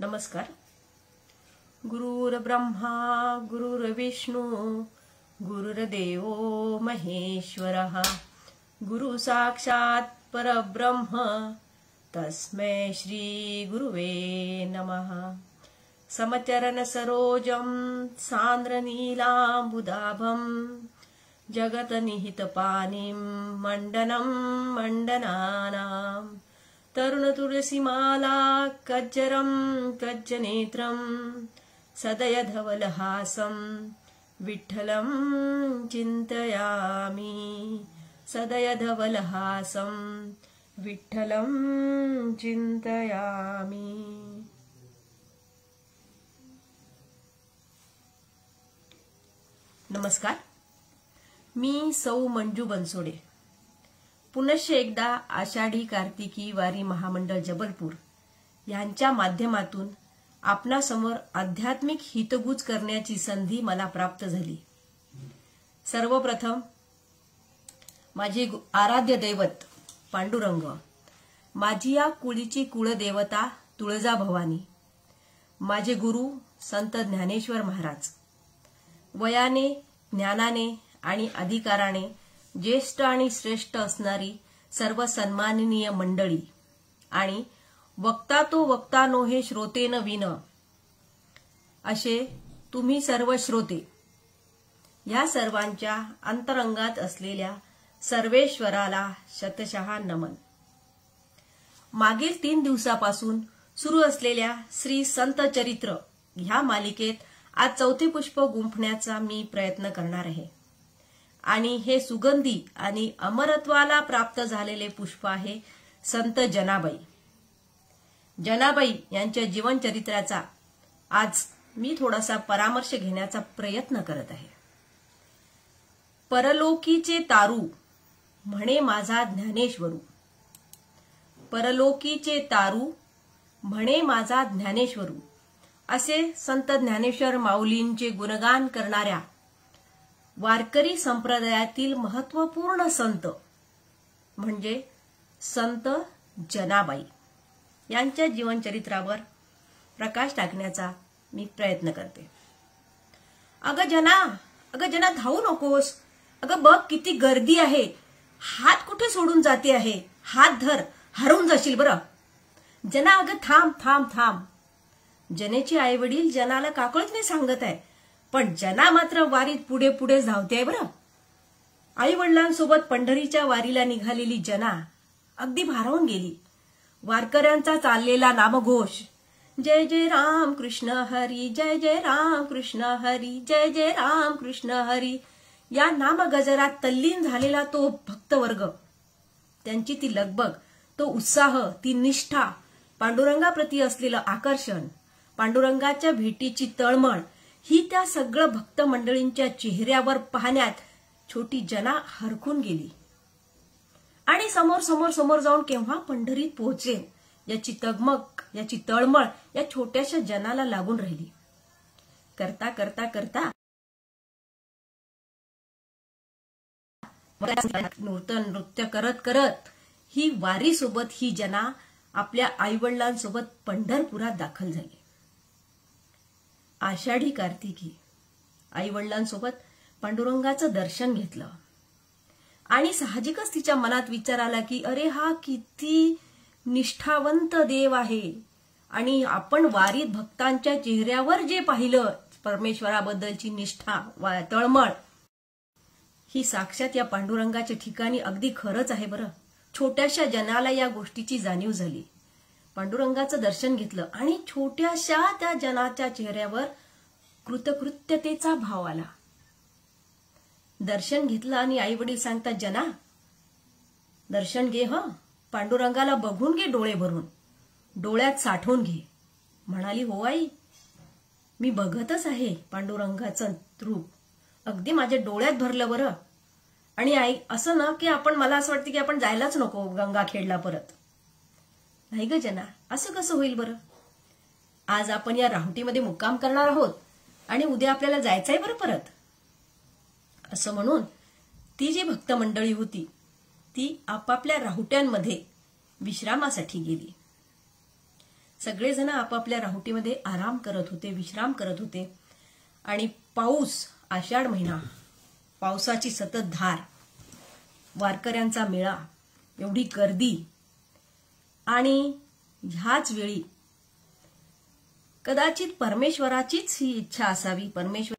नमस्कार. गुरुर्ब्रह्मा गुरुर्विष्णू गुरुर्देव महेश्वरः गुरु साक्षात् परब्रह्म तस्मै श्री गुरुवे नमः. समचरण सरोजं सांद्र नीलांबुदाभं जगत निहित पानिं मंडनं मंडनानां तरुण तुलसीमाला कज्जरं कज्जनेत्रं सदय धवलहासं विठ्ठलं चिंतयामि. सदय धवलहासं विठ्ठलं चिंतयामि. नमस्कार. मी सौ मंजू बनसोडे. पुनश्च एकदा आषाढी कार्तिकी वारी महामंडळ जबलपूर यांच्या माध्यमातून आपणासमोर आध्यात्मिक हितगुज करण्याची संधी मला प्राप्त झाली. सर्वप्रथम माझे आराध्य दैवत पांडुरंग, माझी या कुळीची कुळदेवता तुळजाभवानी, माझे गुरु संत ज्ञानेश्वर महाराज, वयाने ज्ञानाने आणि अधिकाराने ज्येष्ठ आणि श्रेष्ठ असणारी सर्व सन्माननीय मंडळी आणि वक्ता तो वक्ता नो हे श्रोते न विन असे तुम्ही सर्व श्रोते, या सर्वांच्या अंतरंगात असलेल्या सर्वेश्वराला शतशः नमन. मागील 3 दिवसापासून सुरू असलेल्या श्री संत चरित्र ह्या मालिकेत आज 4थे पुष्प गुंफण्याचा मी प्रयत्न करणार आहे. आणि हे सुगंधी आणि अमरत्वाला प्राप्त झालेले पुष्प आहे संत जनाबाई. जनाबाई यांच्या जीवनचरित्राचा आज मी थोडासा परामर्श घेण्याचा प्रयत्न करत आहे. परलोकीचे तारू म्हणे माझा ज्ञानेश्वरू, परलोकीचे तारू म्हणे माझा ज्ञानेश्वरू असे संत ज्ञानेश्वर माऊलींचे गुणगान करणाऱ्या वारकरी संप्रदायातील महत्वपूर्ण संत म्हणजे संत जनाबाई यांच्या जीवनचरित्रावर प्रकाश टाकण्याचा मी प्रयत्न करते. अगं जना धावू नकोस. अगं बघ किती गर्दी आहे. हात कुठे सोडून जाते आहे. हात धर, हरवून जाशील बरं. जना अगं थांब थांब थांब. जनेचे आई वडील जनाला काकळच नाही सांगत आहे, पण जना मात्र वारीत पुढे पुढे धावते आहे बरं. आई वडिलांसोबत पंढरीच्या वारीला निघालेली जना अगदी भारावून गेली. वारकऱ्यांचा चाललेला नामघोष, जय जय राम कृष्ण हरी, जय जय राम कृष्ण हरी, जय जय राम कृष्ण हरी या नामगजरात तल्लीन झालेला तो भक्तवर्ग, त्यांची ती लगबग, तो उत्साह, ती निष्ठा, पांडुरंगाप्रती असलेलं आकर्षण, पांडुरंगाच्या भेटीची तळमळ ही त्या सगळं भक्त मंडळींच्या चेहऱ्यावर पाहण्यात छोटी जना हरखून गेली. आणि समोर समोर समोर जाऊन केव्हा पंढरीत पोहोचेल याची तगमग, याची तळमळ या छोट्याशा जनाला लागून राहिली. करता करता करता नृत्य करत करत ही वारी सोबत ही जना आपल्या आईवडिलांसोबत पंढरपुरात दाखल झाली. आषाढी कार्तिकी आईवडिलांसोबत पांडुरंगाचं दर्शन घेतलं आणि साहजिकच तिच्या मनात विचार आला की अरे हा किती निष्ठावंत देव आहे. आणि आपण वारीत भक्तांच्या चेहऱ्यावर जे पाहिलं परमेश्वराबद्दलची निष्ठा, तळमळ, ही साक्षात या पांडुरंगाच्या ठिकाणी अगदी खरंच आहे बरं. छोट्याशा जनाला या गोष्टीची जाणीव झाली. पांडुरंगाचं दर्शन घेतलं आणि छोट्याशा त्या जनाच्या चेहऱ्यावर कृतकृत्यतेचा भाव आला. दर्शन घेतलं आणि आई वडील सांगतात, जना दर्शन घे, पांडुरंगाला बघून घे डोळे भरून, डोळ्यात साठवून घे. म्हणाली, हो आई, मी बघतच आहे पांडुरंगाचं रूप, अगदी माझ्या डोळ्यात भरलं बरं. आणि आई असं ना की मला असं वाटतं की आपण जायलाच नको गंगाखेडला परत. नाही ग जना, असं कसं होईल बरं. आज आपण या राहुटीमध्ये मुक्काम करणार आहोत आणि उद्या आपल्याला जायचंय बरं परत. असं म्हणून ती जी भक्त मंडळी होती ती आपापल्या राहुट्यांमध्ये विश्रामासाठी गेली. सगळेजण आपापल्या राहुटीमध्ये आराम करत होते, विश्राम करत होते. आणि पाऊस, आषाढ महिना, पावसाची सतत धार, वारकऱ्यांचा मेळा, एवढी गर्दी. आणि ह्याच वेळी कदाचित परमेश्वराचीच ही इच्छा असावी, परमेश्वरी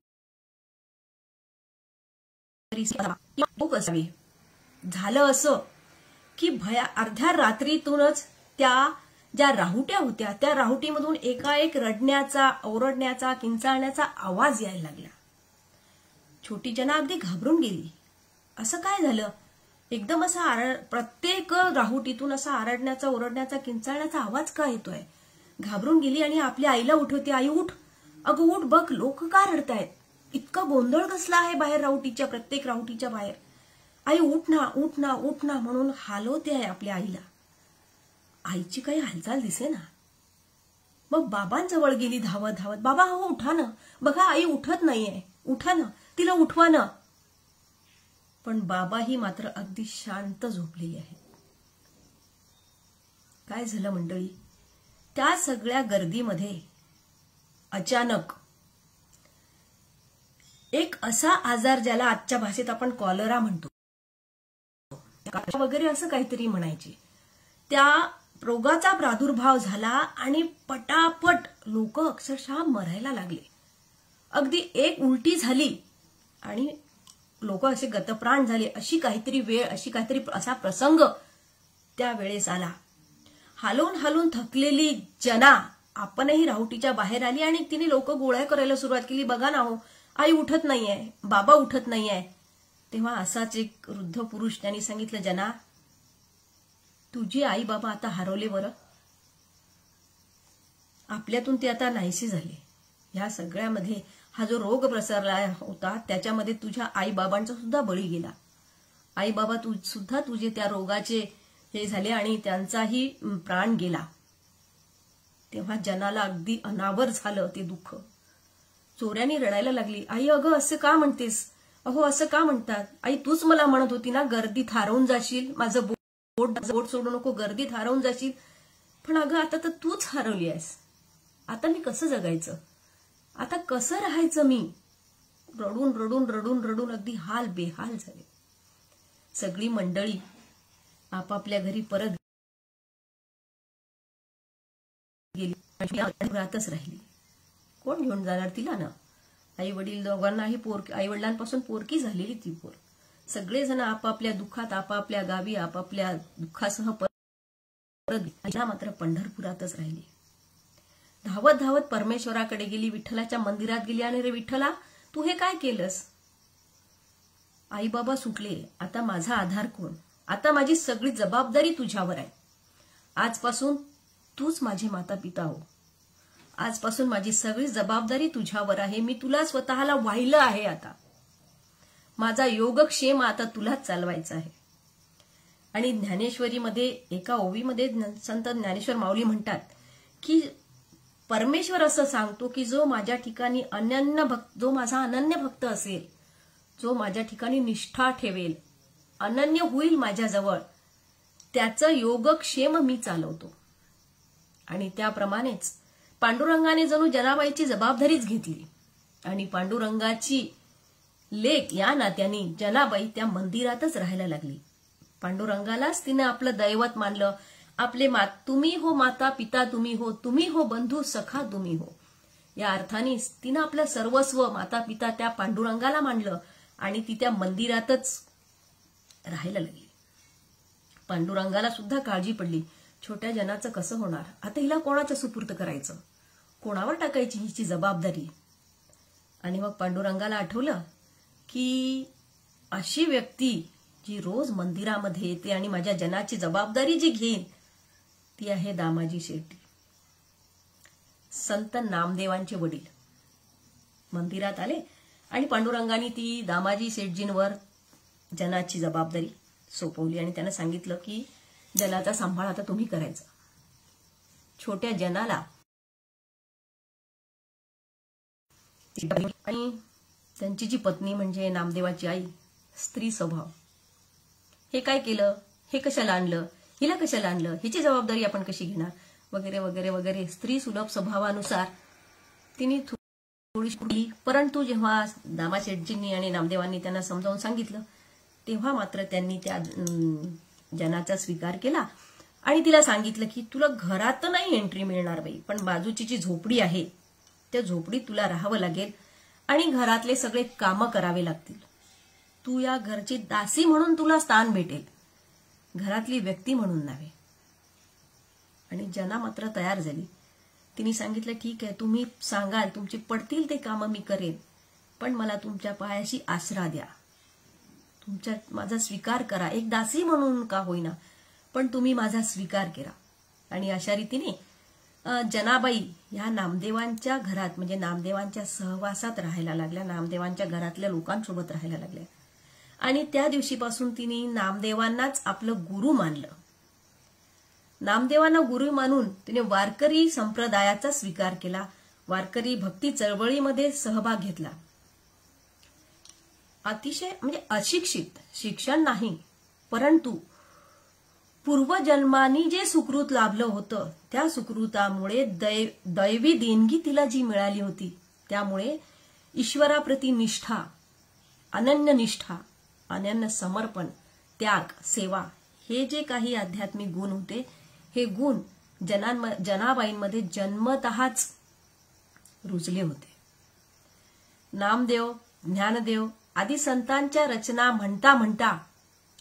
असावी. झालं असं की अर्ध्या रात्रीतूनच त्या ज्या राहुट्या होत्या त्या राहुटीमधून एकाएक रडण्याचा, ओरडण्याचा, किंचाळण्याचा आवाज यायला लागला. छोटी जना अगदी घाबरून गेली. असं काय झालं? एकदम असा प्रत्येक राहुटीतून असा आरडण्याचा, ओरडण्याचा, किंचाळण्याचा आवाज का येतोय? घाबरून गेली आणि आपल्या आईला उठवते. आई उठ, अगं उठ, बघ लोक का रडतायत, इतका गोंधळ कसला आहे बाहेर राहुटीच्या, प्रत्येक राहुटीच्या बाहेर. आई उठ ना, उठ ना, उठ ना म्हणून हालवते आहे आपल्या आईला. आईची काही हालचाल दिसे ना. मग बाबांजवळ गेली धावत धावत. बाबा हो उठा ना, बघा आई उठत नाहीये, उठा ना, तिला उठवा ना. पण बाबा ही मात्र अगदी शांत झोपलेली आहे. काय झालं मंडळी? त्या सगळ्या गर्दीमध्ये अचानक एक असा आजार, ज्याला आजच्या भाषेत आपण कॉलरा म्हणतो वगैरे असं काहीतरी म्हणायचे, त्या रोगाचा प्रादुर्भाव झाला आणि पटापट लोक अक्षरशः मरायला लागले. अगदी एक उलटी झाली आणि लोक असे गतप्राण झाले. अशी काहीतरी वेळ, अशी काहीतरी असा प्रसंग त्यावेळेस आला. हालून हालून थकलेली जना आपणही राहुटीच्या बाहेर आली आणि तिने लोक गोळ्या करायला सुरुवात केली. बघा ना हो, आई उठत नाहीये, बाबा उठत नाहीये. तेव्हा असाच एक वृद्ध पुरुष त्यांनी सांगितलं, जना तुझी आई बाबा आता हरवले बरं, आपल्यातून ते आता नाहीसे झाले. ह्या सगळ्यामध्ये हा जो रोग प्रसरला होता त्याच्यामध्ये तुझ्या आई बाबांचा सुद्धा बळी गेला. आई बाबा सुद्धा तुझे त्या रोगाचे हे झाले आणि त्यांचाही प्राण गेला. तेव्हा जनाला अगदी अनावर झालं ते दुःख. चोऱ्याने रडायला लागली. आई अगं असं का म्हणतेस, अहो असं का म्हणतात, आई तूच मला म्हणत होती ना गर्दीत हरवून जाशील, माझं बोट सोडू नको, गर्दीत हरवून जाशील. पण अगं आता तर तूच हरवली आहेस, आता मी कसं जगायचं, आता कसं राहायचं मी. रडून रडून रडून रडून अगदी हाल बेहाल झाले. सगळी मंडळी आपापल्या घरी परत गेली. रातच राहिली. कोण घेऊन जाणार तिला ना. आई वडील दोघांनाही आई वडिलांपासून पोरकी झालेली ती पोर. सगळेजण आपापल्या दुःखात, आपापल्या गावी, आपापल्या दुःखासह परत मात्र पंढरपुरातच राहिली. धावत धावत परमेश्वराकडे गेली, विठ्ठलाच्या मंदिरात गेली आणि रे विठ्ठला तू हे काय केलंस. आई बाबा सुटले, आता माझा आधार कोण, आता माझी सगळी जबाबदारी तुझ्यावर आहे. आजपासून तूच माझे माता पिता हो, आजपासून माझी सगळी जबाबदारी तुझ्यावर आहे. मी तुला स्वतःला वाहिलं आहे. आता माझा योगक्षेम आता तुलाच चालवायचा आहे. आणि ज्ञानेश्वरीमध्ये एका ओवीमध्ये संत ज्ञानेश्वर माऊली म्हणतात की परमेश्वर असं सांगतो की जो माझ्या ठिकाणी जो माझा अनन्य भक्त असेल, जो माझ्या ठिकाणी निष्ठा ठेवेल, अनन्य होईल माझ्याजवळ, त्याचं योगक्षेम मी चालवतो. आणि त्याप्रमाणेच पांडुरंगाने जणू जनाबाईची जबाबदारीच घेतली आणि पांडुरंगाची लेक या नात्याने जनाबाई त्या मंदिरातच राहायला लागली. पांडुरंगालाच तिने आपलं दैवत मानलं. आपले तुम्ही हो माता पिता तुम्ही हो, तुम्ही हो बंधू सखा तुम्ही हो, या अर्थाने तिनं आपलं सर्वस्व माता पिता त्या पांडुरंगाला मानलं आणि ती त्या मंदिरातच राहायला लागली. पांडुरंगाला सुद्धा काळजी पडली, छोट्या जनाचं कसं होणार, आता हिला कोणाच्या सुपूर्द करायचं, कोणावर टाकायची हिची जबाबदारी. आणि मग पांडुरंगाला आठवलं की अशी व्यक्ती जी रोज मंदिरामध्ये येते आणि माझ्या जनाची जबाबदारी जी घेईन ती आहे दामाजी शेट्टी, संत नामदेवांचे वडील. मंदिरात आले आणि पांडुरंगाने ती दामाजी शेटजींवर जनाची जबाबदारी सोपवली आणि त्यानं सांगितलं की जनाचा सांभाळ आता तुम्ही करायचा. छोट्या जनाला आणि त्यांची जी पत्नी म्हणजे नामदेवाची आई, स्त्री स्वभाव, हे काय केलं, हे कशाला आणलं, हिला कशाला आणलं, हिची जबाबदारी आपण कशी घेणार. वगैरे वगैरे वगैरे स्त्री सुलभ स्वभावानुसार तिने थोडी, परंतु जेव्हा दामाशेठजींनी आणि नामदेवांनी त्यांना समजावून सांगितलं तेव्हा मात्र त्यांनी त्या जनाचा स्वीकार केला आणि तिला सांगितलं की तुला घरात तर नाही एंट्री मिळणार बाई, पण बाजूची जी झोपडी आहे त्या झोपडीत तुला राहावं लागेल आणि घरातले सगळे कामं करावे लागतील. तू या घरची दासी म्हणून तुला स्थान भेटेल, घरातली व्यक्ती म्हणून नव्हे. आणि जना मात्र तयार झाली. तिने सांगितलं ठीक आहे, तुम्ही सांगाल तुमचे पडतील ते कामं मी करेन, पण मला तुमच्या पायाशी आसरा द्या, तुमच्या माझा स्वीकार करा, एक दासी म्हणून का होईना पण तुम्ही माझा स्वीकार करा. आणि अशा रीतीने जनाबाई ह्या नामदेवांच्या घरात म्हणजे नामदेवांच्या सहवासात राहायला लागल्या, नामदेवांच्या घरातल्या लोकांसोबत राहायला लागल्या. आणि त्या दिवशीपासून तिने नामदेवांनाच आपलं गुरु मानलं. नामदेवांना गुरु मानून तिने वारकरी संप्रदायाचा स्वीकार केला, वारकरी भक्ती चळवळीमध्ये सहभाग घेतला. अतिशय म्हणजे अशिक्षित, शिक्षण नाही, परंतु पूर्वजन्मानी जे सुकृत लाभलं होतं त्या सुकृतामुळे दैवी देणगी तिला जी मिळाली होती त्यामुळे ईश्वराप्रती निष्ठा, अनन्य निष्ठा, अनन्य समर्पण, त्याग, सेवा हे जे काही आध्यात्मिक गुण होते हे गुण जनाबाईंमध्ये जन्मतःच रुजले होते. नामदेव, ज्ञानदेव आदी संतांच्या रचना म्हणता म्हणता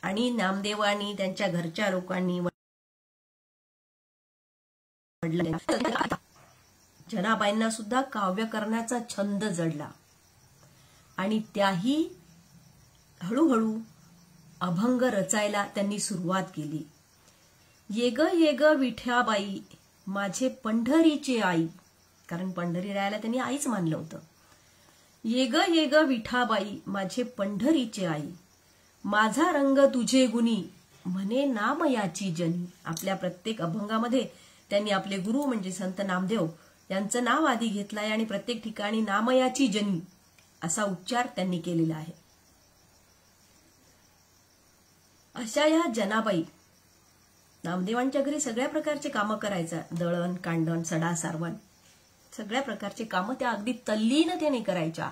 आणि नामदेवांनी त्यांच्या घरच्या लोकांनी जनाबाईंना सुद्धा काव्य करण्याचा छंद जडला आणि त्याही हळूहळू अभंग रचायला त्यांनी सुरुवात केली. येग येग विठ्याबाई माझे पंढरीची आई, कारण पंढरी राहायला त्यांनी आईच मानलं होतं. येग येग विठाबाई माझे पंढरीचे आई, माझा रंग तुझे गुणी म्हणे नामयाची जनी. आपल्या प्रत्येक अभंगामध्ये त्यांनी आपले गुरु म्हणजे संत नामदेव यांचं नाव आधी घेतलंय आणि प्रत्येक ठिकाणी नामयाची जनी असा उच्चार त्यांनी केलेला आहे. अशा या जनाबाई नामदेवांच्या घरी सगळ्या प्रकारचे कामं करायचा, दळण, कांडण, सडा, सारवण सगळ्या प्रकारचे कामं त्या अगदी तल्लीनतेने करायच्या.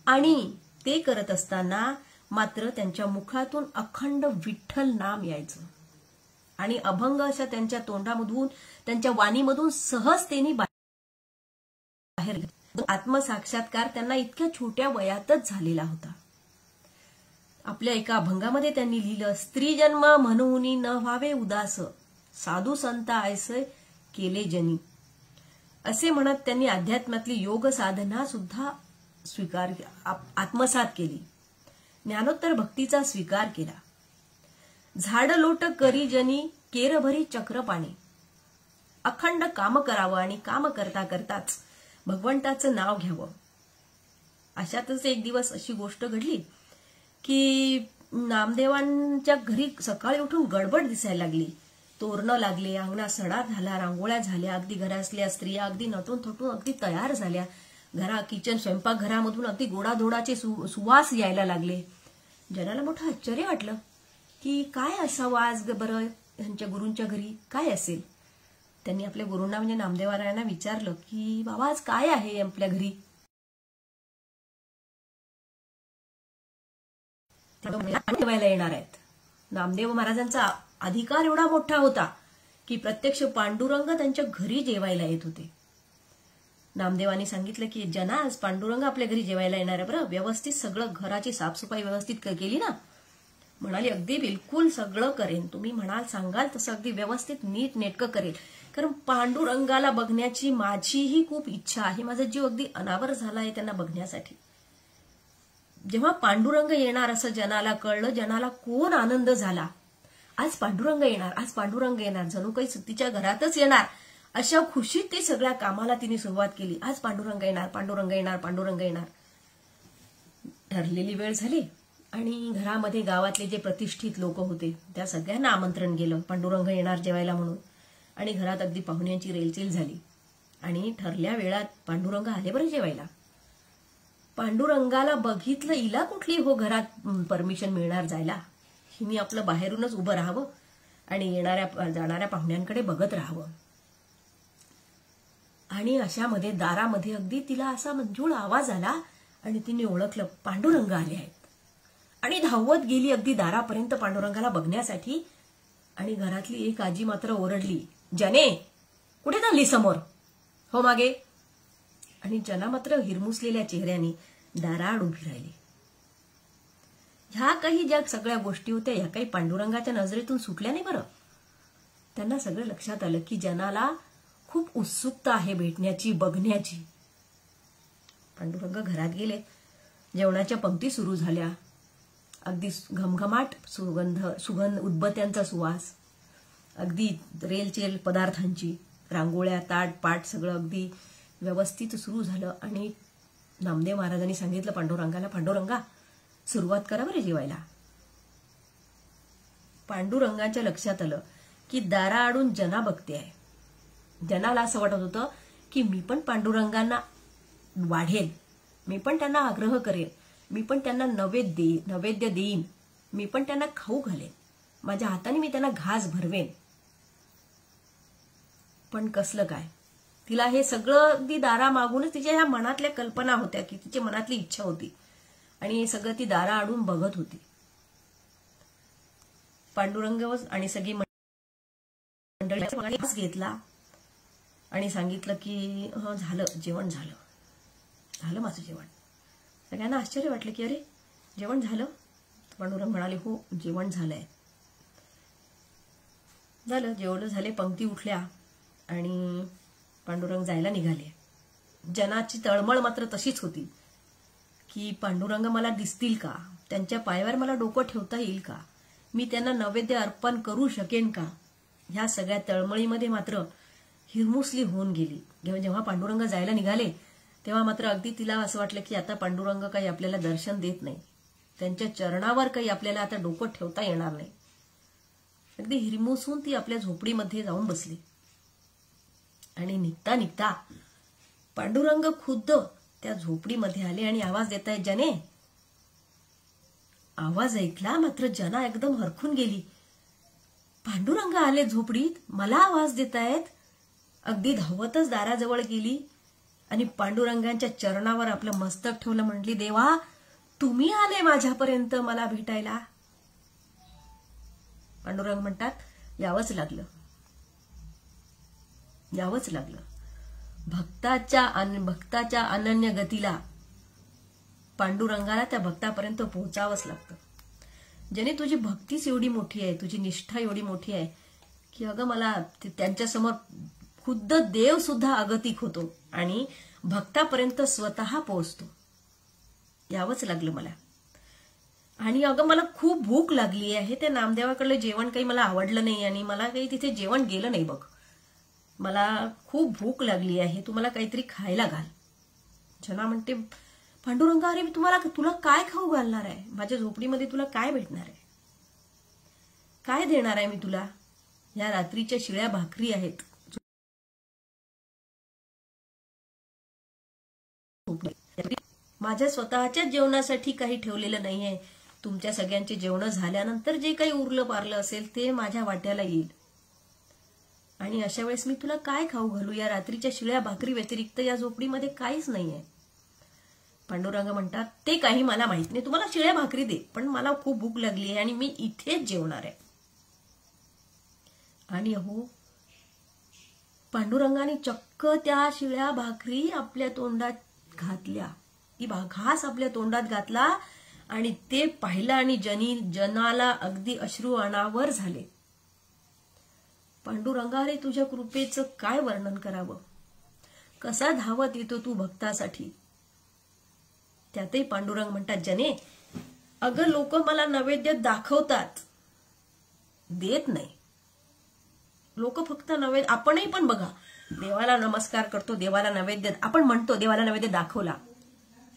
आणि ते करत असताना मात्र त्यांच्या मुखातून अखंड विठ्ठल नाम यायचं आणि अभंग अशा त्यांच्या तोंडामधून, त्यांच्या वाणीमधून सहजतेने बाहेर. आत्मसाक्षात्कार त्यांना इतक्या छोट्या वयातच झालेला होता. आपल्या एका अभंगामध्ये त्यांनी लिहिलं, स्त्री जन्म म्हणून न व्हावे उदास, साधू संत ऐसे केले जनी. असे म्हणत त्यांनी अध्यात्मातली योग साधना सुद्धा आत्मसात केली, ज्ञानोत्तर भक्तीचा स्वीकार केला. झाड लोट करी जनी केरभरी चक्र पाणी. अखंड काम करावं आणि काम करता करताच भगवंताचं नाव घ्यावं. अशातच एक दिवस अशी गोष्ट घडली की नामदेवांच्या घरी सकाळी उठून गडबड दिसायला लागली. तोरणं लागले, अंगणात सडा झाला, रांगोळ्या झाल्या, अगदी घरातल्या स्त्रिया अगदी नटून थटून अगदी तयार झाल्या. किचन स्वयंपाकघरामधून अगदी गोडाधोडाचे सुवास यायला लागले. जनाला मोठं आश्चर्य वाटलं की काय असावं आज बरं यांच्या गुरूंच्या घरी, काय असेल. त्यांनी आपल्या गुरूंना म्हणजे नामदेवरायांना विचारलं की बाबा आज काय आहे आपल्या घरी. जेवायला येणार आहेत. नामदेव महाराजांचा अधिकार एवढा मोठा होता की प्रत्यक्ष पांडुरंग त्यांच्या घरी जेवायला येत होते. नामदेवांनी सांगितलं की जना आज पांडुरंग आपल्या घरी जेवायला येणार आहे, बरं व्यवस्थित सगळं घराची साफसफाई व्यवस्थित केली ना. म्हणाली अगदी बिलकुल सगळं करेन, तुम्ही म्हणाल सांगाल तसं अगदी व्यवस्थित नीट नेटकं करेल. कारण पांडुरंगाला बघण्याची माझीही खूप इच्छा आहे, माझा जीव अगदी अनावर झाला आहे त्यांना बघण्यासाठी. जेव्हा पांडुरंग येणार असं जनाला कळलं, जनाला कोण आनंद झाला. आज पांडुरंग येणार, आज पांडुरंग येणार, जणू काही तिच्या घरातच येणार अशा खुशीत ते सगळ्या कामाला तिने सुरुवात केली. आज पांडुरंग येणार, पांडुरंग येणार, पांडुरंग येणार. ठरलेली वेळ झाली आणि घरामध्ये गावातले जे प्रतिष्ठित लोक होते त्या सगळ्यांना आमंत्रण गेलं पांडुरंग येणार जेवायला म्हणून. आणि घरात अगदी पाहुण्यांची रेलचेल झाली आणि ठरल्या वेळात पांडुरंग आले बरं जेवायला. पांडुरंगाला बघितलं, हिला कुठली हो घरात परमिशन मिळणार जायला, हिने आपलं बाहेरूनच उभं राहावं आणि येणाऱ्या जाणाऱ्या पाहुण्यांकडे बघत राहावं. आणि अशामध्ये दारामध्ये अगदी तिला असा मंजूळ आवाज आला आणि तिने ओळखलं पांडुरंग आले आहेत. आणि धावत गेली अगदी दारापर्यंत पांडुरंगाला बघण्यासाठी. आणि घरातली एक आजी मात्र ओरडली, जने कुठे चालली समोर, हो मागे. आणि जना मात्र हिरमुसलेल्या चेहऱ्याने दाराआड उभी राहिली. ह्या काही ज्या सगळ्या गोष्टी होत्या ह्या काही पांडुरंगाच्या नजरेतून सुटल्या नाही बरं. त्यांना सगळं लक्षात आलं की जनाला खूप उत्सुकता आहे भेटण्याची, बघण्याची. पांडुरंग घरात गेले. जेवणाच्या पंक्ती सुरू झाल्या. अगदी घमघमाट सुगंध उदबत्यांचा सुवास, अगदी रेलचेल पदार्थांची, रांगोळ्या, ताट पाट सगळं अगदी व्यवस्थित सुरू झालं. आणि नामदेव महाराजांनी सांगितलं पांडुरंगाला, पांडुरंगा सुरुवात करा बरे जेवायला. पांडुरंगाच्या लक्षात आलं की दाराआडून जना बघते आहे. जनाला असं वाटत होतं की मी पण पांडुरंगांना वाढेल, मी पण त्यांना आग्रह करेल, मी पण त्यांना नैवेद्य देईन, मी पण त्यांना खाऊ घालेन, माझ्या हाताने मी त्यांना घास भरवेन. पण कसलं काय, तिला हे सगळं अगदी दारामागूनच तिच्या ह्या मनातल्या कल्पना होत्या की तिच्या मनातली इच्छा होती. आणि हे सगळं ती दाराआडून बघत होती. पांडुरंग आणि सगळी मंडळी घेतला आणि सांगितलं की झालं जेवण, झालं माझं जेवण. सगळ्यांना आश्चर्य वाटलं की अरे जेवण झालं. पांडुरंग म्हणाले हो जेवण झालंय. झालं जेवण झाले, पंक्ती उठल्या आणि पांडुरंग जायला निघाले. जनाची तळमळ मात्र तशीच होती की पांडुरंग मला दिसतील का, त्यांच्या पायावर मला डोकं ठेवता येईल का, मी त्यांना नैवेद्य अर्पण करू शकेन का. ह्या सगळ्या तळमळीमध्ये मात्र हिरमुसली होऊन गेली. जेव्हा पांडुरंग जायला निघाले तेव्हा मात्र अगदी तिला असं वाटलं की आता पांडुरंग काही आपल्याला दर्शन देत नाही, त्यांच्या चरणावर काही आपल्याला आता डोकं ठेवता येणार नाही. अगदी हिरमुसून ती आपल्या झोपडीमध्ये जाऊन बसली. आणि निघता निघता पांडुरंग खुद्द त्या झोपडीमध्ये आले आणि आवाज देतायत, जने. आवाज ऐकला मात्र जना एकदम हरखून गेली. पांडुरंग आले झोपडीत, मला आवाज देतायत. अगदी धावतच दाराजवळ गेली आणि पांडुरंगांच्या चरणावर आपलं मस्तक ठेवलं. म्हटली, देवा तुम्ही आले माझ्यापर्यंत मला भेटायला. पांडुरंग म्हणतात, यावंच लागलं. भक्ताच्या अनन्य गतीला पांडुरंगाला त्या भक्तापर्यंत पोहोचावंच लागतं. ज्याने तुझी भक्तीच एवढी मोठी आहे, तुझी निष्ठा एवढी मोठी आहे की अगं मला त्यांच्यासमोर खुद्द देव सुद्धा अगतिक होतो आणि भक्तापर्यंत स्वतः पोहोचतो. यावंच लागलं मला. आणि अगं मला खूप भूक लागली आहे. त्या नामदेवाकडलं जेवण काही मला आवडलं नाही आणि मला काही तिथे जेवण गेलं नाही बघ. मला खूप भूक लागली आहे, तू मला काहीतरी खायला घाल. जना म्हणते, पांडुरंगा अरे मी तुला काय खाऊ घालणार आहे, माझ्या झोपडीमध्ये तुला काय भेटणार आहे, काय देणार आहे मी तुला. या रात्रीच्या शिळ्या भाकरी आहेत, माझ्या स्वतःच्याच जेवणासाठी काही ठेवलेलं नाहीये. तुमच्या सगळ्यांचे जेवण झाल्यानंतर जे काही उरलं पारलं असेल ते माझ्या वाट्याला येईल. आणि अशा वेळेस मी तुला काय खाऊ घालू, या रात्रीच्या शिळ्या भाकरी व्यतिरिक्त या झोपडीमध्ये काहीच नाहीये. पांडुरंग म्हणतात, ते काही मला माहित नाही, तुम्हाला शिळ्या भाकरी दे, पण मला खूप भूक लागली आहे आणि मी इथेच जेवणार आहे. आणि अहो पांडुरंगाने चक्क त्या शिळ्या भाकरी आपल्या तोंडात घातल्या. ती घास आपल्या तोंडात घातला आणि ते पाहिलं आणि जनाला अगदी अश्रू अनावर झाले. पांडुरंगा रे तुझ्या कृपेचं काय वर्णन करावं, कसा धावत येतो तू भक्तासाठी. त्यातही पांडुरंग म्हणतात, जने अगं लोक मला नैवेद्य दाखवतात, देत नाही. लोक फक्त नैवेद्य, आपणही पण बघा देवाला नमस्कार करतो, देवाला नैवेद्य आपण म्हणतो, देवाला नैवेद्य दाखवला,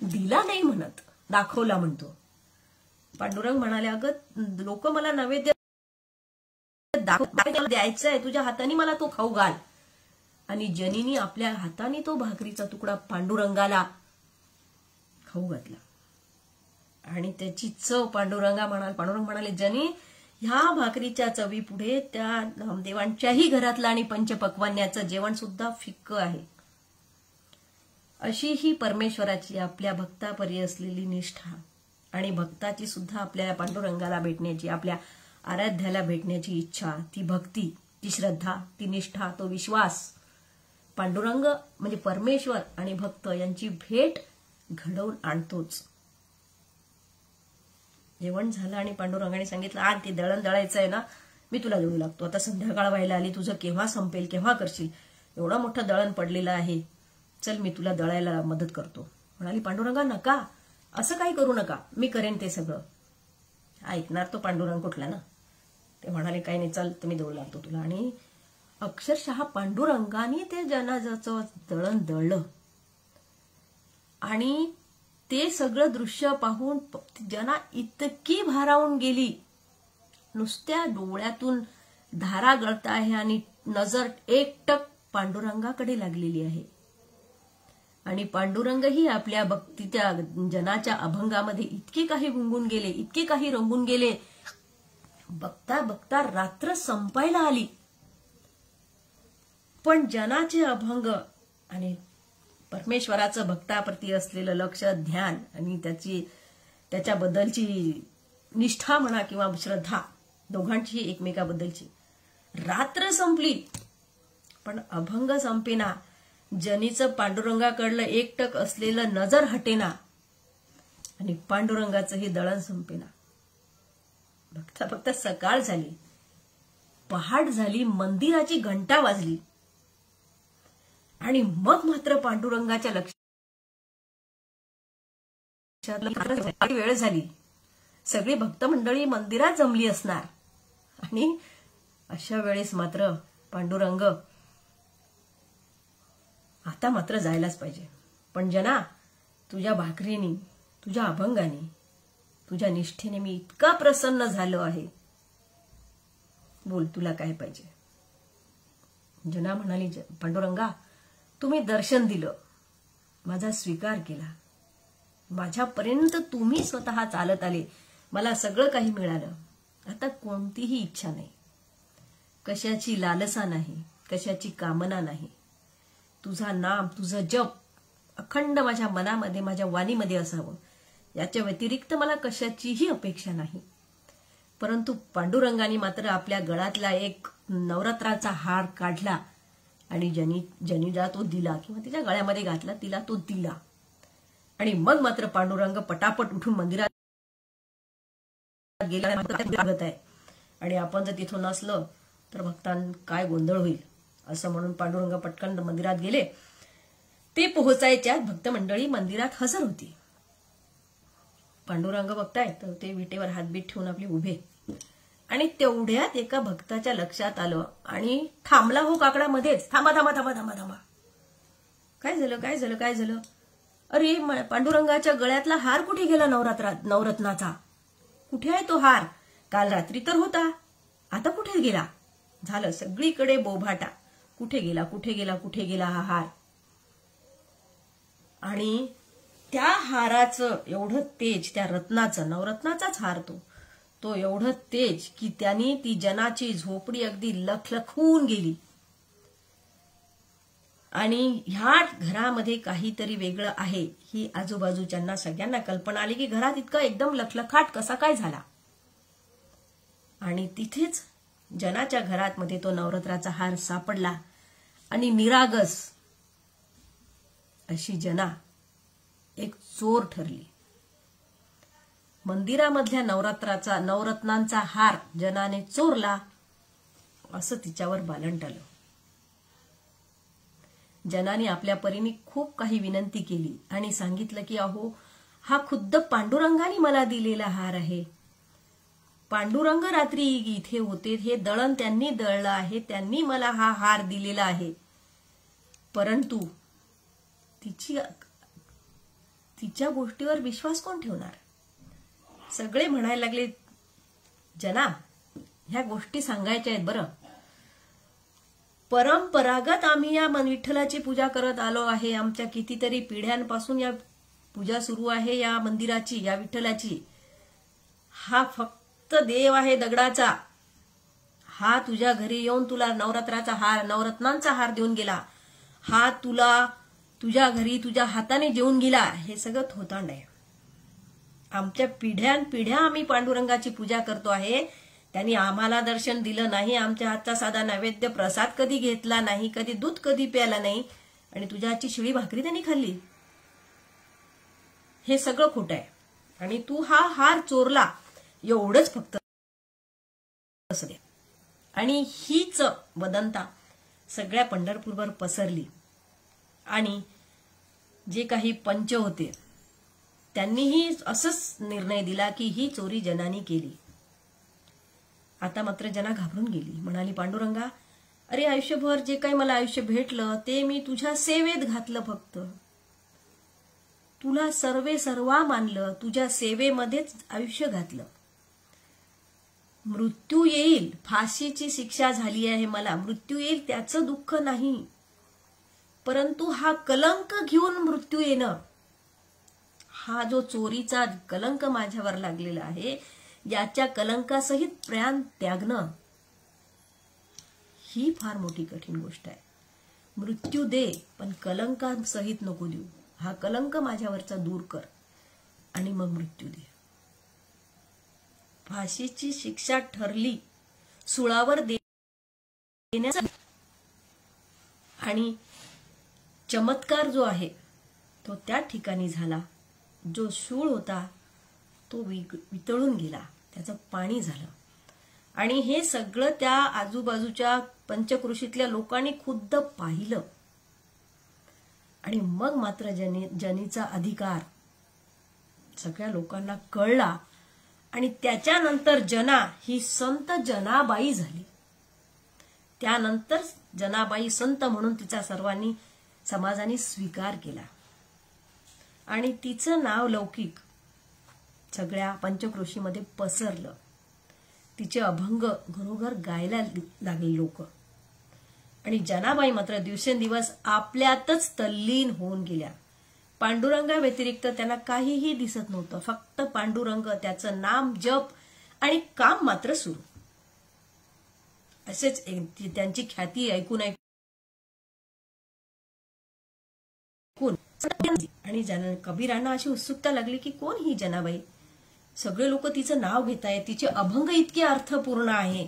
दिला नाही म्हणत, दाखवला म्हणतो. पांडुरंग म्हणाले, अगं लोक मला नैवेद्य द्यायचं आहे, तुझ्या हाताने मला तो खाऊ घाल. आणि जनीनी आपल्या हाताने तो भाकरीचा तुकडा पांडुरंगाला खाऊ घातला आणि त्याची चव पांडुरंग म्हणाले, जनी ह्या भाकरीच्या चवी पुढे त्या नामदेवांच्याही घरातलं आणि पंचपक्वान्याचं जेवण सुद्धा फिक्क आहे. अशी ही परमेश्वराची आपल्या भक्तापरी असलेली निष्ठा आणि भक्ताची सुद्धा आपल्या पांडुरंगाला भेटण्याची, आपल्या आराध्याला भेटण्याची इच्छा, ती भक्ती, ती श्रद्धा, ती निष्ठा, तो विश्वास, पांडुरंग म्हणजे परमेश्वर आणि भक्त यांची भेट घडवून आणतोच. जेवण झालं आणि पांडुरंगाने सांगितलं, आज ते दळण दळायचं आहे ना, मी तुला दळू लागतो. आता संध्याकाळ व्हायला आली, तुझं केव्हा संपेल, केव्हा करशील, एवढं मोठं दळण पडलेलं आहे, चल मी तुला दळायला मदत करतो. म्हणाली पांडुरंगा, नका, असं काही करू नका, मी करेन ते सगळं. ऐकणार तो पांडुरंग कुठला ना. ते म्हणाले, काही नाही, चल तुम्ही दळू लागतो तुला. आणि अक्षरशः पांडुरंगाने ते जनाचं दळण दळलं. आणि ते सगळं दृश्य पाहून जना इतकी भारावून गेली, नुसत्या डोळ्यातून धारा गळत आहे आणि नजर एकटक पांडुरंगाकडे लागलेली आहे. आणि पांडुरंगही आपल्या भक्तीच्या जनाच्या अभंगामध्ये इतके काही गुंगून गेले, इतके काही रंगून गेले. बघता बघता रात्र संपायला आली, पण जनाचे अभंग आणि परमेश्वराचं भक्ताप्रती असलेलं लक्ष, ध्यान आणि त्याच्याबद्दलची निष्ठा म्हणा किंवा श्रद्धा, दोघांची एकमेकाबद्दलची, रात्र संपली पण अभंग संपेना. जनीचं पांडुरंगाकडलं एकटक असलेलं नजर हटेना आणि पांडुरंगाचंही दळण संपेना. बघता बघता सकाळ झाली, पहाट झाली, मंदिराची घंटा वाजली. आणि मग मात्र पांडुरंगाच्या लक्षात वेळ झाली, सगळी भक्त मंडळी मंदिरात जमली असणार. आणि अशा वेळेस मात्र पांडुरंग, आता मात्र जायलाच पाहिजे. पण जना, तुझ्या भाकरीने, तुझ्या अभंगाने, तुझ्या निष्ठेने मी इतका प्रसन्न झालो आहे, बोल तुला काय पाहिजे. जना म्हणाली, पांडुरंगा, तुम्ही दर्शन दिलं, माझा स्वीकार केला, माझ्यापर्यंत तुम्ही स्वतः चालत आले, मला सगळं काही मिळालं. आता कोणतीही इच्छा नाही, कशाची लालसा नाही, कशाची कामना नाही. तुझा नाम, तुझं जप अखंड माझ्या मनामध्ये, माझ्या वाणीमध्ये असावं, याच्या व्यतिरिक्त मला कशाचीही अपेक्षा नाही. परंतु पांडुरंगाने मात्र आपल्या गळ्यातला एक नवरात्राचा हार काढला आणि जनीला तो दिला किंवा तिच्या गळ्यामध्ये घातला, तिला तो दिला. आणि मग मात्र पांडुरंग पटापट उठून मंदिरात गेला आहे. आणि आपण जर तिथून नसलं तर भक्तांना काय गोंधळ होईल, असं म्हणून पांडुरंग पटकन मंदिरात गेले. ते पोहोचायच्या भक्त मंडळी मंदिरात हजर होती. पांडुरंग बघताय तर ते विटेवर हातबीत ठेवून आपले उभे. आणि तेवढ्यात एका भक्ताच्या लक्षात आलं आणि थांबला हो काकडा मध्येच, थांबा थांबा थांबा थांबा थांबा, काय झालं काय झालं काय झालं. अरे पांडुरंगाच्या गळ्यातला हार कुठे गेला, नवरत्नाचा कुठे आहे तो हार, काल रात्री तर होता, आता कुठे गेला. झालं सगळीकडे बोभाटा, कुठे गेला कुठे गेला कुठे गेला हा हार. आणि त्या हाराचं एवढं तेज, त्या रत्नाचं, नवरत्नाचाच हार तो एवढं तेज की त्यांनी ती जनाची झोपडी अगदी लखलखून गेली. आणि ह्या घरामध्ये काहीतरी वेगळं आहे ही आजूबाजूच्यांना सगळ्यांना कल्पना आली की घरात इतका एकदम लखलखाट कसा काय झाला. आणि तिथेच जनाच्या घरात मध्ये तो नवरात्राचा हार सापडला. आणि निरागस अशी जना एक चोर ठरली. मंदिरामधल्या नवरत्नांचा हार जनाने चोरला असं तिच्यावर बालंट आलं. जनाने आपल्या परीने खूप काही विनंती केली आणि सांगितलं की अहो, हा खुद्द पांडुरंगाने मला दिलेला हार आहे. पांडुरंग रात्री इथे होते, हे दळण त्यांनी दळलं आहे, त्यांनी मला हा हार दिलेला आहे. परंतु तिच्या गोष्टीवर विश्वास कोण ठेवणार. सगळे म्हणायला लागले, जना ह्या गोष्टी सांगायच्या आहेत बरं, परंपरागत आम्ही या विठ्ठलाची पूजा करत आलो आहे. आमच्या कितीतरी पिढ्यांपासून या पूजा सुरू आहे या मंदिराची, या विठ्ठलाची. हा फक्त देव आहे दगडाचा. हा तुझ्या घरी येऊन तुला नवरात्राचा हार, नवरत्नांचा हार देऊन गेला. हा तुझ्या घरी तुझ्या हाताने जेवून गेला, हे सगळं थोतांड आहे. आमच्या पिढ्यानपिढ्या आम्ही पांडुरंगाची पूजा करतो आहे. त्यांनी आम्हाला दर्शन दिलं नाही, आमच्या हातचा साधा नैवेद्य प्रसाद कधी घेतला नाही, कधी दूध कधी प्याला नाही, आणि तुझ्या हातची शिळी भाकरी त्यांनी खाल्ली. हे सगळं खोटं आहे. आणि तू हा हार चोरला एवढंच फक्त. आणि हीच वदंता सगळ्या पंढरपूरवर पसरली. आणि जे काही पंच होते त्यांनीही असंच निर्णय दिला की ही चोरी जनानी केली. आता मात्र जना घाबरून गेली. म्हणाली, पांडुरंगा, अरे आयुष्यभर जे काही मला आयुष्य भेटलं ते मी तुझ्या सेवेत घातलं. फक्त तुला सर्वा मानलं, तुझ्या सेवेमध्येच आयुष्य घातलं. मृत्यू येईल, फाशीची शिक्षा झाली आहे मला, मृत्यू येईल त्याचं दुःख नाही, परंतु हा कलंक घेऊन मृत्यू येणं, हा जो चोरीचा कलंक माझ्यावर लागलेला आहे, याच्या कलंकासहित प्राण त्यागणं, ही फार मोठी कठीण गोष्ट आहे. मृत्यू दे, पण कलंकासहित नको देऊ. हा कलंक माझ्यावरचा दूर कर आणि मग मृत्यू दे. फाशीची शिक्षा ठरली, सुळावर देण्याचा, आणि चमत्कार जो आहे तो त्या ठिकाणी झाला. जो शूळ होता तो वितळून गेला, त्याचं पाणी झालं. आणि हे सगळं त्या आजूबाजूच्या पंचकृषीतल्या लोकांनी खुद्द पाहिलं. आणि मग मात्र जनीचा अधिकार सगळ्या लोकांना कळला. आणि त्याच्यानंतर जना ही संत जनाबाई झाली. त्यानंतर जनाबाई संत म्हणून तिचा सर्वांनी समाजाने स्वीकार केला. आणि तिचं नाव लौकिक सगळ्या पंचक्रोशीमध्ये पसरलं. तिचे अभंग घरोघर गायला लागले लोक. आणि जनाबाई मात्र दिवसेंदिवस आपल्यातच तल्लीन होऊन गेल्या. पांडुरंगा व्यतिरिक्त त्यांना काहीही दिसत नव्हतं. फक्त पांडुरंग, त्याचं नाम जप आणि काम मात्र सुरू. असेच त्यांची ख्याती ऐकून आणि कबीरांना अशी उत्सुकता लागली की कोण ही जनाबाई. सगळे लोक तिचं नाव घेत आहेत. तिचे अभंग इतके अर्थपूर्ण आहे,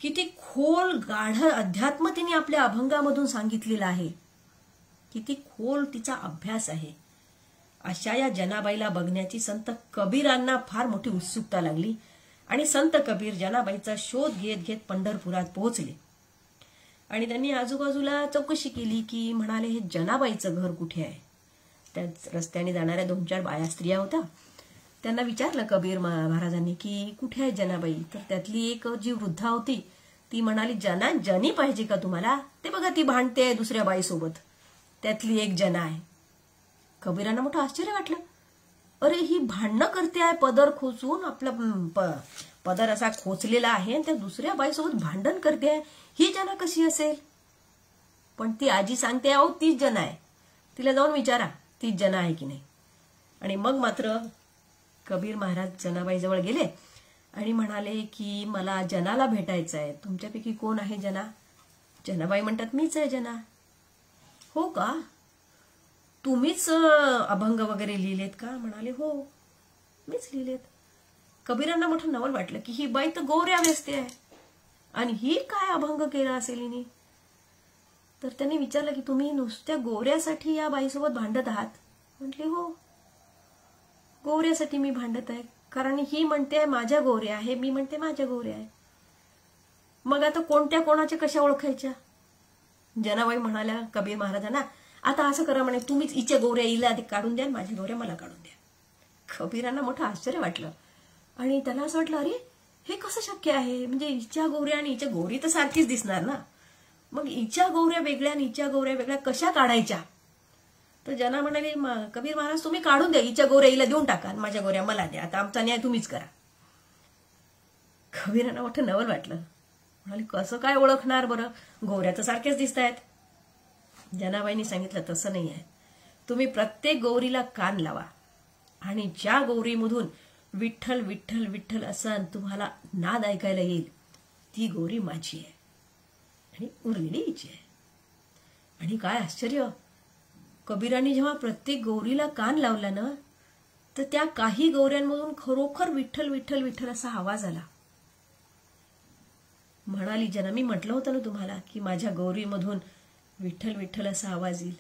किती खोल गाढ अध्यात्म तिने आपल्या अभंगामधून सांगितलेलं आहे. किती खोल तिचा अभ्यास आहे. अशा या जनाबाईला बघण्याची संत कबीरांना फार मोठी उत्सुकता लागली. आणि संत कबीर जनाबाईचा शोध घेत घेत पंढरपुरात पोहोचले. आणि त्यांनी आजूबाजूला चौकशी केली की म्हणाले, हे जनाबाईचं घर कुठे आहे. त्या रस्त्याने जाणाऱ्या 2-4 बाया स्त्रिया होत्या. त्यांना विचारलं कबीर महाराजांनी की कुठे आहे जनाबाई. तर त्यातली एक जी वृद्धा होती ती म्हणाली, जनी पाहिजे का तुम्हाला. ते बघा ती भांडते दुसऱ्या बाईसोबत, त्यातली एक जना आहे. कबीरांना मोठं आश्चर्य वाटलं. अरे ही भांडणं करते आहे, पदर खोचून, आपला पदर असा खोचलेला आहे, त्या दुसऱ्या बाईसोबत भांडण करते आहे, ही जना कशी असेल. पण ती आजी सांगते, अहो तीच जना आहे, तिला जाऊन विचारा तीच जना आहे की नाही. आणि मग मात्र कबीर महाराज जनाबाईजवळ गेले आणि म्हणाले की मला जनाला भेटायचं आहे. तुमच्यापैकी कोण आहे जना. जनाबाई म्हणतात, मीच आहे जना. हो का, तुम्हीच अभंग वगैरे लिहिलेत का. म्हणाले, हो मीच लिहिलेत. कबीरांना मोठं नवल वाटलं की ही बाई तर गोऱ्या व्यस्ते आहे आणि ही काय अभंग केला असेल हिने. तर त्यांनी विचारलं की तुम्ही नुसत्या गोऱ्यासाठी या बाईसोबत भांडत आहात. म्हटले, हो गोऱ्यासाठी मी भांडत आहे, कारण ही म्हणते माझ्या गोऱ्या आहे, मी म्हणते माझ्या गोऱ्या आहे. मग आता कोणत्या कोणाच्या कशा ओळखायच्या. जनाबाई म्हणाल्या कबीर महाराजांना, आता असं करा म्हणे, तुम्हीच हिच्या गोऱ्या हिला आधी काढून द्या, माझ्या गोऱ्या मला काढून द्या. कबीरांना मोठं आश्चर्य वाटलं आणि त्यांना असं वाटलं, अरे हे कसं शक्य आहे. म्हणजे हिच्या गोऱ्या आणि हिच्या गोरी तर सारखीच दिसणार ना, मग हिच्या गोऱ्या वेगळ्या आणि हिच्या गोऱ्या वेगळ्या कशा काढायच्या. तर जना म्हणाले, कबीर महाराज तुम्ही काढून द्या, हिच्या गोऱ्या हिला देऊन टाका आणि माझ्या गोऱ्या मला द्या, आता आमचा न्याय तुम्हीच करा. कबीरांना मोठं नवल वाटलं. म्हणाले, कसं काय ओळखणार बरं, गोऱ्या तर सारख्याच दिसत आहेत. जनाबाईंनी सांगितलं, तसं नाही आहे. तुम्ही प्रत्येक गौरीला कान लावा आणि ज्या गौरीमधून विठ्ठल विठ्ठल विठ्ठल असं तुम्हाला नाद ऐकायला येईल, ती गौरी माझी आहे आणि उरलेली हिची आहे. आणि काय आश्चर्य, कबीरांनी जेव्हा प्रत्येक गौरीला कान लावला ना, तर त्या काही गौऱ्यांमधून खरोखर विठ्ठल विठ्ठल विठ्ठल असा आवाज आला. म्हणाली, जना मी म्हटलं होतं ना तुम्हाला की माझ्या गौरीमधून विठ्ठल विठ्ठल असा आवाज येईल.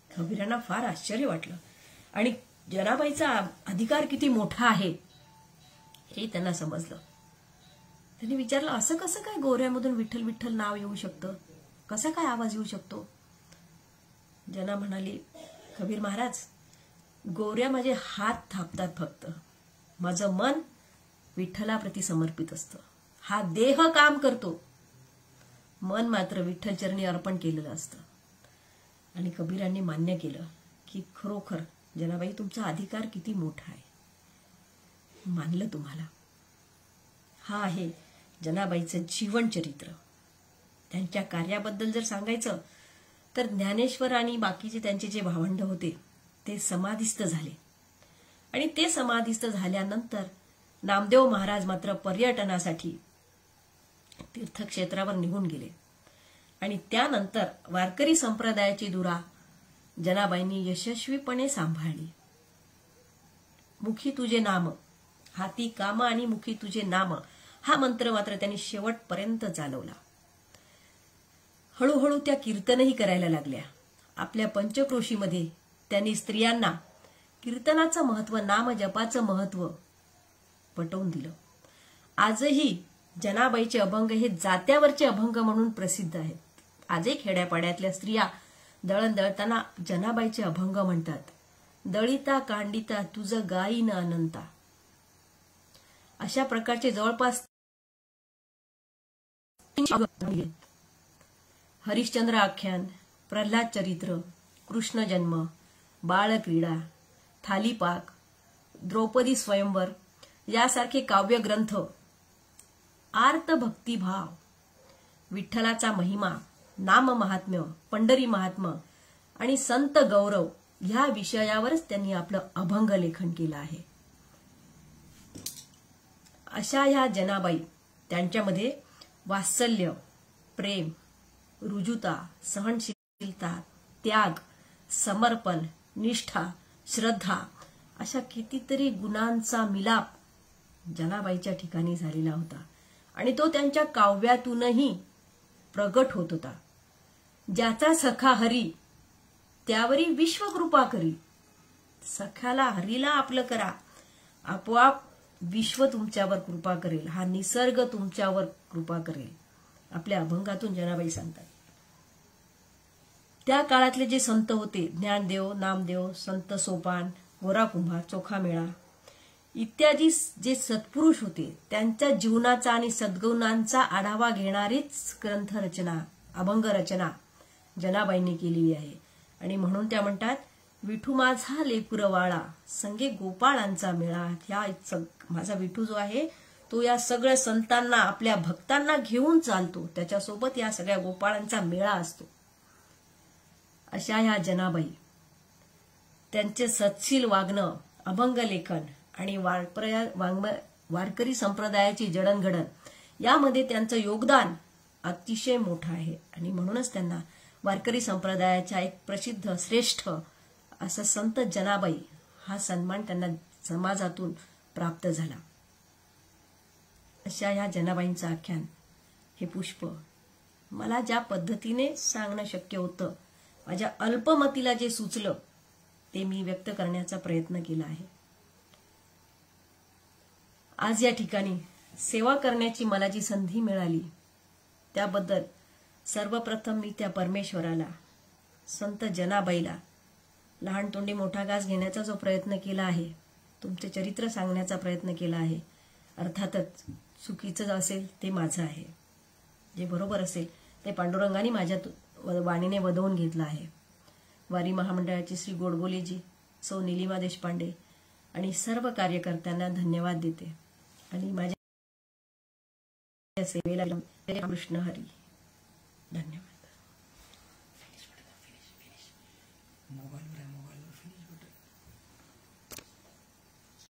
कबीरांना फार आश्चर्य वाटलं आणि जनाबाईचा अधिकार किती मोठा आहे हे त्यांना समजलं. त्यांनी विचारलं, असं कसं काय गौऱ्यामधून विठ्ठल विठ्ठल नाव येऊ शकतं, कसा काय आवाज येऊ शकतो. जना म्हणाली, कबीर महाराज, गौऱ्या माझे हात थापतात फक्त, माझं मन विठ्ठलाप्रती समर्पित असतं. हा देह काम करतो, मन मात्र विठ्ठल चरणी अर्पण केलेलं असतं. आणि कबीरांनी मान्य केलं की खरोखर जनाबाई तुमचा अधिकार किती मोठा आहे, मानलं तुम्हाला. हा आहे जनाबाईचं जीवन चरित्र. त्यांच्या कार्याबद्दल जर सांगायचं तर ज्ञानेश्वर आणि बाकीचे त्यांचे जे भावंड होते ते समाधिस्थ झाले आणि ते समाधिस्थ झाल्यानंतर नामदेव महाराज मात्र पर्यटनासाठी तीर्थक्षेत्रावर निघून गेले आणि त्यानंतर वारकरी संप्रदायाची धुरा जनाबाईंनी यशस्वीपणे सांभाळली. मुखी तुझे नाम, हाती काम आणि मुखी तुझे नाम हा मंत्र मात्र त्यांनी शेवटपर्यंत चालवला. हळूहळू त्या कीर्तनही करायला लागल्या. आपल्या पंचक्रोशीमध्ये त्यांनी स्त्रियांना कीर्तनाचं महत्व, नाम जपाचं महत्व पटवून दिलं. आजही जनाबाईचे अभंग हे जात्यावरचे अभंग म्हणून प्रसिद्ध आहेत. आजही खेड्यापाड्यातल्या स्त्रिया दळण दळताना जनाबाईचे अभंग म्हणतात. दळिता कांडिता तुझं गाईन अनंता. अशा प्रकारचे जवळपास हरिश्चंद्र आख्यान, प्रल्हाद चरित्र, कृष्ण जन्म, बाळक्रीडा, थालीपाक, द्रौपदी स्वयंवर यासारखे काव्यग्रंथ, आर्त भक्तिभाव, विठ्ठलाचा महिमा, नाम महात्म्य, पंढरी महात्म्य आणि संत गौरव ह्या विषयावरच त्यांनी आपलं अभंग लेखन केलं आहे. अशा ह्या जनाबाई, त्यांच्यामध्ये वात्सल्य, प्रेम, रुजुता, सहनशीलता, त्याग, समर्पण, निष्ठा, श्रद्धा अशा कितीतरी गुणांचा मिलाप जनाबाईच्या ठिकाणी झालेला होता आणि तो त्यांच्या काव्यातूनही प्रगट होत होता. ज्याचा सखा हरी त्यावरी विश्वकृपा करी. सख्याला हरीला आपलं करा, आपोआप विश्व तुमच्यावर कृपा करेल, हा निसर्ग तुमच्यावर कृपा करेल. आपल्या अभंगातून जनाबाई सांगतात. त्या काळातले जे संत होते, ज्ञानदेव, नामदेव, संत सोपान, गोरा कुंभार, चोखामेळा इत्यादी जे सत्पुरुष होते, त्यांच्या जीवनाचा आणि सद्गुणांचा आढावा घेणारीच ग्रंथरचना, अभंग रचना जनाबाईंनी केलेली आहे. आणि म्हणून त्या म्हणतात, विठू माझा लेकुरवाळा, संगे गोपाळांचा मेळा. ह्या माझा विठू जो आहे तो या सगळ्या संतांना, आपल्या भक्तांना घेऊन चालतो, त्याच्यासोबत या सगळ्या गोपाळांचा मेळा असतो. अशा ह्या जनाबाई, त्यांचे सत्शील वागणं, अभंग लेखन आणि वारकरी संप्रदायाची जडणघडण यामध्ये त्यांचं योगदान अतिशय मोठं आहे. आणि म्हणूनच त्यांना वारकरी संप्रदायाच्या एक प्रसिद्ध, श्रेष्ठ असं संत जनाबाई हा सन्मान त्यांना समाजातून प्राप्त झाला. अशा ह्या जनाबाईंचं आख्यान, हे पुष्प मला ज्या पद्धतीने सांगणं शक्य होतं, माझ्या अल्पमतीला जे सुचलं ते मी व्यक्त करण्याचा प्रयत्न केला आहे. आज या ठिकाणी सेवा करण्याची मला जी संधी मिळाली त्याबद्दल सर्वप्रथम मी त्या परमेश्वराला, संत जनाबाईला, लहान तोंडी मोठा घास घेण्याचा जो प्रयत्न केला आहे, तुमचे चरित्र सांगण्याचा प्रयत्न केला आहे, अर्थातच चुकीचं असेल ते माझं आहे, जे बरोबर असेल ते पांडुरंगाने माझ्या वाणीने वदवून घेतलं आहे. वारी महामंडळाची श्री गोडबोलेजी, सौ निलिमा देशपांडे आणि सर्व कार्यकर्त्यांना धन्यवाद देते. आणि माझ्या सेवेला कृष्ण हरी. धन्यवाद.